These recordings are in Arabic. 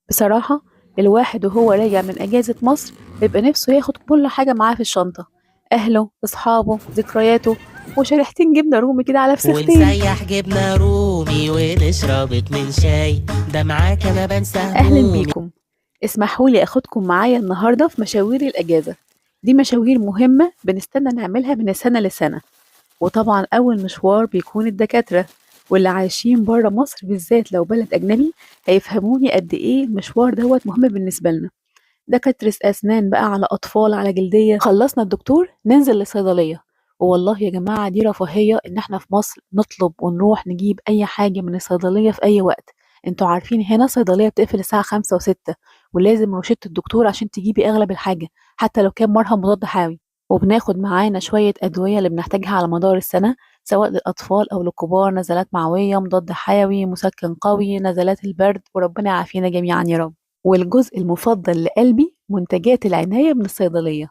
بصراحة الواحد وهو راجع من أجازة مصر بيبقى نفسه ياخد كل حاجة معاه في الشنطة، أهله، أصحابه، ذكرياته، وشريحتين جبنة رومي كده على فسختين. ونسيح جبنة رومي ونشرب اتنين شاي، ده معاك انا بنسى أهلا همومي. بيكم. اسمحوا لي أخدكم معايا النهاردة في مشاوير الأجازة. دي مشاوير مهمة بنستنى نعملها من سنة لسنة، وطبعا أول مشوار بيكون الدكاترة، واللي عايشين برا مصر بالذات لو بلد أجنبي هيفهموني قد إيه المشوار دوت مهم بالنسبة لنا. دكاترة أسنان بقى، على أطفال، على جلدية، خلصنا الدكتور ننزل للصيدلية. والله يا جماعة دي رفاهية إن احنا في مصر نطلب ونروح نجيب أي حاجة من الصيدلية في أي وقت. انتوا عارفين هنا الصيدلية بتقفل الساعة 5 و6، ولازم روشتة الدكتور عشان تجيبي أغلب الحاجة، حتى لو كان مرهم مضاد حيوي. وبناخد معانا شوية أدوية اللي بنحتاجها على مدار السنة، سواء للأطفال أو للكبار، نزلات معوية، مضاد حيوي، مسكن قوي، نزلات البرد، وربنا يعافينا جميعا يا رب. والجزء المفضل لقلبي منتجات العناية من الصيدلية.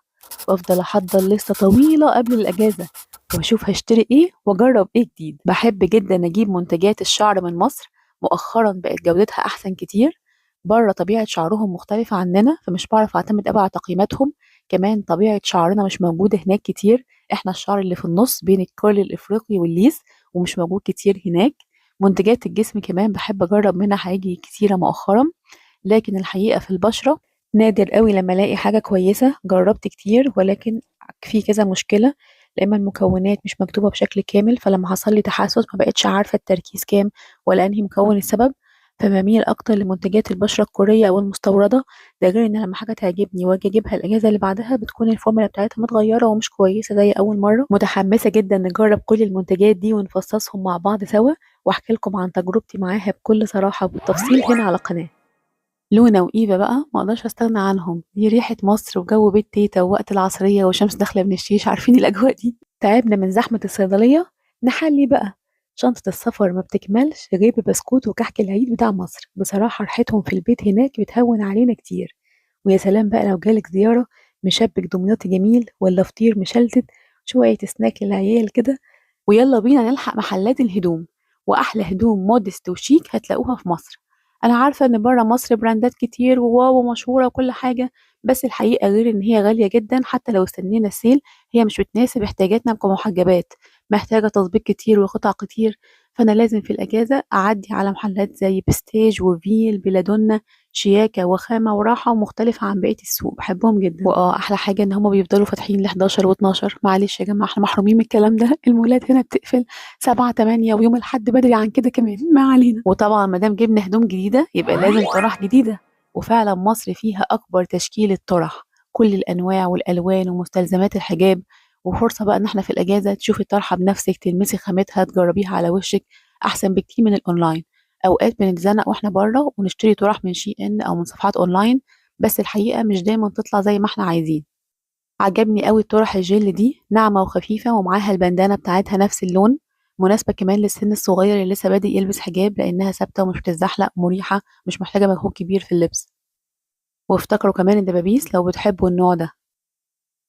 بفضل أحضر لستة طويلة قبل الأجازة، وأشوف هشتري إيه وأجرب إيه جديد. بحب جدا أجيب منتجات الشعر من مصر، مؤخرا بقت جودتها أحسن كتير. بره طبيعة شعرهم مختلفة عننا، فمش بعرف أعتمد أوي على تقييماتهم. كمان طبيعة شعرنا مش موجودة هناك كتير، إحنا الشعر اللي في النص بين الكيرل الإفريقي والليس، ومش موجود كتير هناك. منتجات الجسم كمان بحب أجرب منها حاجات كتيرة مؤخرا، لكن الحقيقة في البشرة نادر قوي لما الاقي حاجة كويسة. جربت كتير ولكن في كذا مشكلة، لما المكونات مش مكتوبة بشكل كامل، فلما حصل لي تحسس ما بقتش عارفة التركيز كام ولا انهي مكون السبب. فبميل اكتر لمنتجات البشرة الكورية او المستوردة. ده غير ان لما حاجة تعجبني واجي اجيبها الاجازة اللي بعدها بتكون الفورمولا بتاعتها متغيرة ومش كويسة زي اول مرة. متحمسة جدا نجرب كل المنتجات دي ونفصصهم مع بعض سوا، واحكي لكم عن تجربتي معاها بكل صراحة وبالتفصيل هنا على قناة لونا وإيفا. بقى ما اقدرش استغنى عنهم، دي ريحة مصر وجو بيت تيتا ووقت العصرية والشمس داخلة من الشيش، عارفين الأجواء دي. تعبنا من زحمة الصيدلية، نحلي بقى. شنطة السفر ما بتكملش غير ببسكوت وكحك العيد بتاع مصر. بصراحة ريحتهم في البيت هناك بتهون علينا كتير. ويا سلام بقى لو جالك زيارة، مشبك دمياطي جميل ولا فطير مشلتت، شوية سناك للعيال كده. ويلا بينا نلحق محلات الهدوم، وأحلى هدوم مودست وشيك هتلاقوها في مصر. أنا عارفة إن برا مصر براندات كتير وواو مشهورة وكل حاجة، بس الحقيقة غير إن هي غالية جدا، حتى لو استنينا السيل هي مش بتناسب احتياجاتنا كمحجبات، محتاجة تظبيط كتير وقطع كتير. فأنا لازم في الأجازة أعدي على محلات زي بستيج وفيل بلادونا، شياكة وخامة وراحة مختلفة عن بقية السوق، بحبهم جدا. أحلى حاجة إن هما بيفضلوا فاتحين ل 11 و12. معلش يا جماعة احنا محرومين من الكلام ده، المولات هنا بتقفل 7 8، ويوم الأحد بدري عن كده كمان، ما علينا. وطبعا ما دام جبنا هدوم جديدة يبقى لازم طرح جديدة. وفعلا مصر فيها أكبر تشكيلة طرح، كل الأنواع والألوان ومستلزمات الحجاب. وفرصة بقى إن احنا في الأجازة تشوفي الطرحة بنفسك، تلمسي خامتها، تجربيها على وشك، أحسن بكتير من الأونلاين. أوقات بنتزنق واحنا بره ونشتري طرح من شي إن أو من صفحات أونلاين، بس الحقيقة مش دايما تطلع زي ما احنا عايزين. عجبني قوي طرح الجل دي، ناعمة وخفيفة ومعاها البندانة بتاعتها نفس اللون، مناسبة كمان للسن الصغير اللي لسه بادئ يلبس حجاب، لأنها ثابتة ومش بتتزحلق، مريحة، مش محتاجة مجهود كبير في اللبس. وافتكروا كمان الدبابيس لو بتحبوا النوع ده.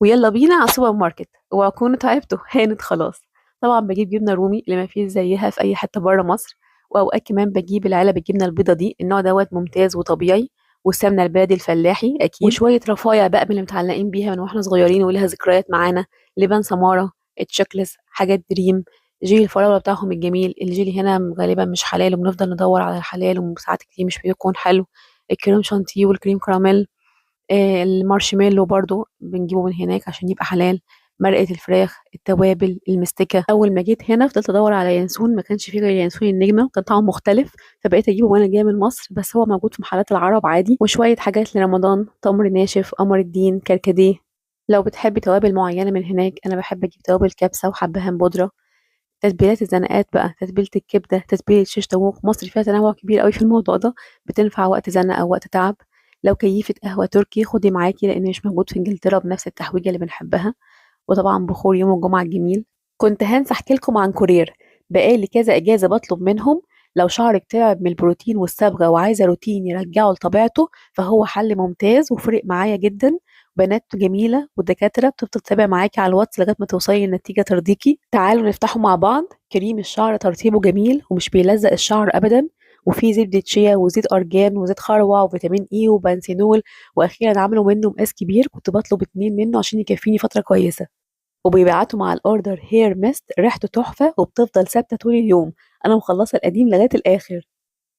ويلا بينا على السوبر ماركت، واكونوا تعبتوا هانت خلاص. طبعا بجيب جبنة رومي اللي ما فيش زيها في أي حتة بره مصر، وأوقات كمان بجيب العلب الجبنة البيضة دي، النوع دوت ممتاز وطبيعي. والسمنة البلدي الفلاحي أكيد، وشوية رفايع بقى من اللي متعلقين بيها من واحنا صغيرين ولها ذكريات معانا، لبان سمارة، تشيكلس، حاجات دريم. جيلي الفراولة بتاعهم الجميل، الجيلي هنا غالبا مش حلال وبنفضل ندور على الحلال، وساعات كتير مش بيكون حلو. الكريم شانتيه والكريم كراميل، المارشميلو برضو بنجيبه من هناك عشان يبقى حلال. مرقة الفراخ، التوابل، المستكة. أول ما جيت هنا فضلت أدور على ينسون، ما كانش فيه غير ينسون النجمة وكان طعمه مختلف، فبقيت أجيبه وأنا جاية من مصر، بس هو موجود في محلات العرب عادي. وشوية حاجات لرمضان، تمر ناشف، قمر الدين، كركديه. لو بتحبي توابل معينة من هناك، أنا بحب أجيب توابل كبسة وحبهان بودرة. تتبيلات الزنقات بقى، تتبيلة الكبدة، تتبيلة شيش طاووق، مصر فيها تنوع كبير قوي في الموضوع ده، بتنفع وقت زنقة أو وقت تعب. لو كيفة قهوة تركي خدي معاكي، لأن مش موجود في إنجلترا بنفس التحويجة اللي بنحبها. وطبعا بخور يوم الجمعة الجميل. كنت هنسى أحكي لكم عن كورير، بقالي كذا إجازة بطلب منهم. لو شعرك تعب من البروتين والصبغة وعايزة روتين يرجعه لطبيعته، فهو حل ممتاز وفرق معايا جدا. بنات جميلة والدكاترة بتفضل تتابع معاكي على الواتس لغاية ما توصلي لنتيجة ترضيكي. تعالوا نفتحه مع بعض. كريم الشعر ترطيبه جميل ومش بيلزق الشعر أبدا، وفي زبدة شيا وزيت أرجان وزيت خروع وفيتامين إي وبنسينول. وأخيرا عملوا منه مقاس كبير، كنت بطلب 2 منه عشان يكفيني فترة كويسة. وبيبعتوا مع الأوردر هير ميست ريحته تحفة وبتفضل ثابتة طول اليوم. أنا مخلصة القديم لغاية الآخر.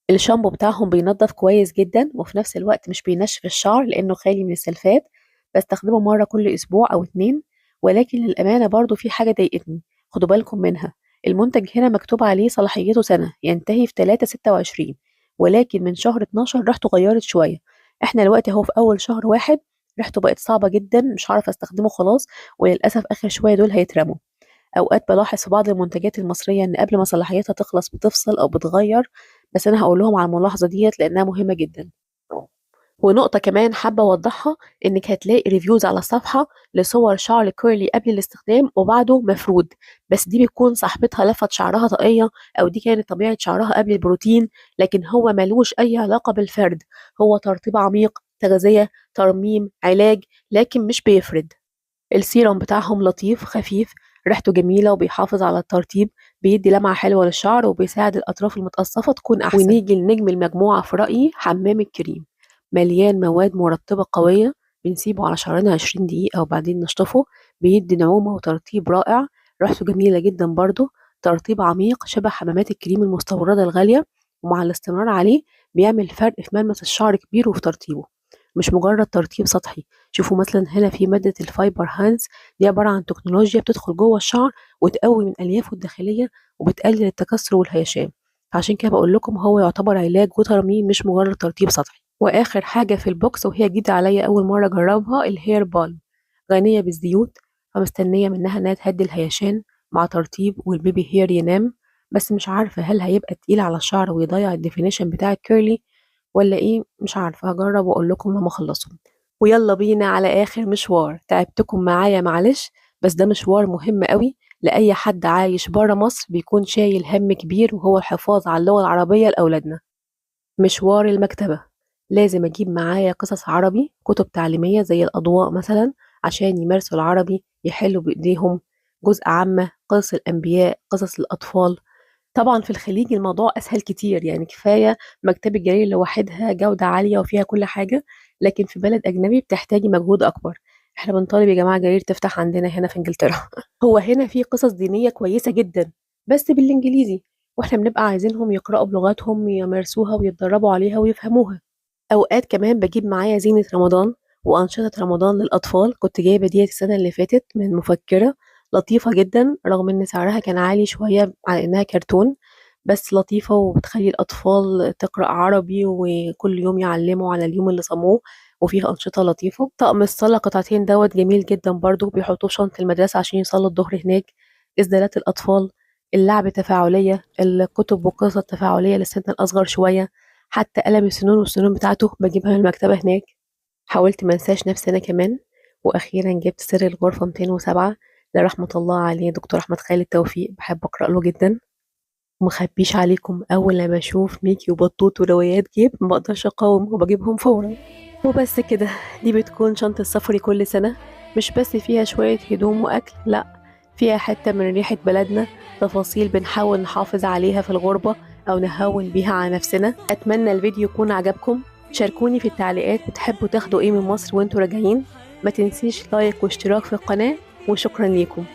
الشامبو بتاعهم بينضف كويس جدا وفي نفس الوقت مش بينشف الشعر لأنه خالي من السلفات. بستخدمه مرة كل أسبوع أو 2. ولكن للأمانة برضو في حاجة ضايقتني، خدوا بالكم منها. المنتج هنا مكتوب عليه صلاحيته سنة، ينتهي في 3/26، ولكن من شهر 12 ريحته غيرت شوية. احنا دلوقتي اهو في أول شهر 1، ريحته بقت صعبة جدا، مش هعرف استخدمه خلاص. وللأسف آخر شوية دول هيترموا. أوقات بلاحظ في بعض المنتجات المصرية إن قبل ما صلاحيتها تخلص بتفصل أو بتغير، بس أنا هقول لهم على الملاحظة ديت لأنها مهمة جدا. ونقطة كمان حابة أوضحها، إنك هتلاقي ريفيوز على الصفحة لصور شعر كيرلي قبل الاستخدام وبعده مفرود، بس دي بتكون صاحبتها لفت شعرها طاقية، أو دي كانت طبيعة شعرها قبل البروتين. لكن هو ملوش أي علاقة بالفرد، هو ترطيب عميق، تغذية، ترميم، علاج، لكن مش بيفرد. السيرم بتاعهم لطيف خفيف، ريحته جميلة وبيحافظ على الترطيب، بيدي لمعة حلوة للشعر وبيساعد الأطراف المتقصفة تكون أحسن. ونيجي لنجم المجموعة في رأيي، حمام الكريم. مليان مواد مرطبة قوية، بنسيبه على شعرنا 20 دقيقة وبعدين نشطفه. بيدي نعومة وترطيب رائع. ريحته جميلة جدا برضه، ترطيب عميق شبه حمامات الكريم المستوردة الغالية. ومع الاستمرار عليه بيعمل فرق في ملمس الشعر كبير وفي ترطيبه، مش مجرد ترطيب سطحي. شوفوا مثلا هنا في مادة الفايبر هانز، دي عبارة عن تكنولوجيا بتدخل جوه الشعر وتقوي من أليافه الداخلية وبتقلل التكسر والهيشان. فعشان كده بقول لكم هو يعتبر علاج وترميم مش مجرد ترطيب سطحي. واخر حاجة في البوكس وهي جديدة عليا اول مرة اجربها، الهير بالم. غنية بالزيوت، فمستنية منها انها تهدي الهيشان مع ترطيب والبيبي هير ينام. بس مش عارفة هل هيبقى تقيل على الشعر ويضيع الديفينيشن بتاع الكيرلي ولا ايه، مش عارفة. هجرب واقول لكم لما اخلصهم. ويلا بينا على آخر مشوار. تعبتكم معايا معلش، بس ده مشوار مهم قوي لأي حد عايش برا مصر بيكون شايل هم كبير، وهو الحفاظ على اللغة العربية لأولادنا. مشوار المكتبة. لازم أجيب معايا قصص عربي، كتب تعليمية زي الأضواء مثلا، عشان يمارسوا العربي، يحلوا بإيديهم. جزء عامة، قصص الأنبياء، قصص الأطفال. طبعا في الخليج الموضوع أسهل كتير، يعني كفاية مكتبة جرير لوحدها جودة عالية وفيها كل حاجة. لكن في بلد أجنبي بتحتاجي مجهود أكبر. احنا بنطالب يا جماعة جرير تفتح عندنا هنا في إنجلترا. هو هنا في قصص دينية كويسة جدا بس بالإنجليزي، واحنا بنبقى عايزينهم يقرأوا بلغتهم، يمارسوها ويتدربوا عليها ويفهموها. أوقات كمان بجيب معايا زينة رمضان وأنشطة رمضان للأطفال. كنت جايبة ديت السنة اللي فاتت من مفكرة، لطيفة جدا رغم إن سعرها كان عالي شوية على إنها كرتون، بس لطيفة وبتخلي الأطفال تقرأ عربي وكل يوم يعلموا على اليوم اللي صاموه. وفيها أنشطة لطيفة. طقم الصلاة قطعتين دوت جميل جدا برضو، بيحطوه في شنطة المدرسة عشان يصلوا الظهر هناك. إسدالات الأطفال، اللعب تفاعلية، الكتب والقصص التفاعلية للسن الأصغر شوية. حتى قلم السنون والسنون بتاعته بجيبها من المكتبة هناك. حاولت منساش نفسي أنا كمان. وأخيرا جبت سر الغرفة 207 لرحمة الله عليه دكتور أحمد خالد توفيق، بحب أقرأ له جدا. ومخبيش عليكم، أول لما بشوف ميكي وبطوط وروايات جيب مبقدرش أقاوم وبجيبهم فورا. وبس كده، دي بتكون شنطة سفري كل سنة. مش بس فيها شوية هدوم وأكل، لأ، فيها حتة من ريحة بلدنا، تفاصيل بنحاول نحافظ عليها في الغربة أو نهون بيها على نفسنا. أتمنى الفيديو يكون عجبكم. شاركوني في التعليقات بتحبوا تاخدوا ايه من مصر وانتوا راجعين. ما تنسيش لايك واشتراك في القناة، وشكرا ليكم.